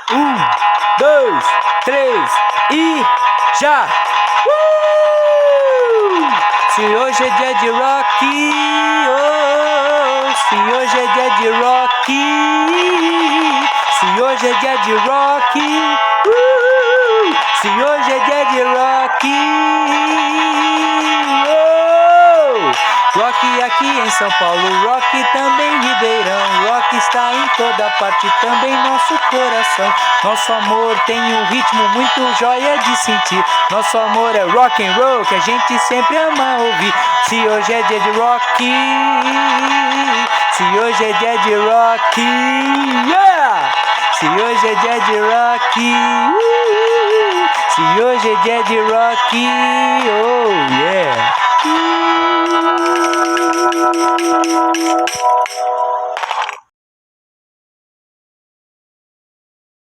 2, 3 e já! Se hoje é dia de rock, oh, se hoje é dia de rock, se hoje é dia de rock, se hoje é dia de rock, oh! Rock aqui em São Paulo, rock também em Ribeirão, rock está em toda parte, também nosso coração. Nosso amor tem um ritmo muito joia de sentir. Nosso amor é rock and roll que a gente sempre ama ouvir. Se hoje é dia de rock, se hoje é dia de rock, yeah! Se hoje é dia de rock, se hoje é dia de rock, oh yeah!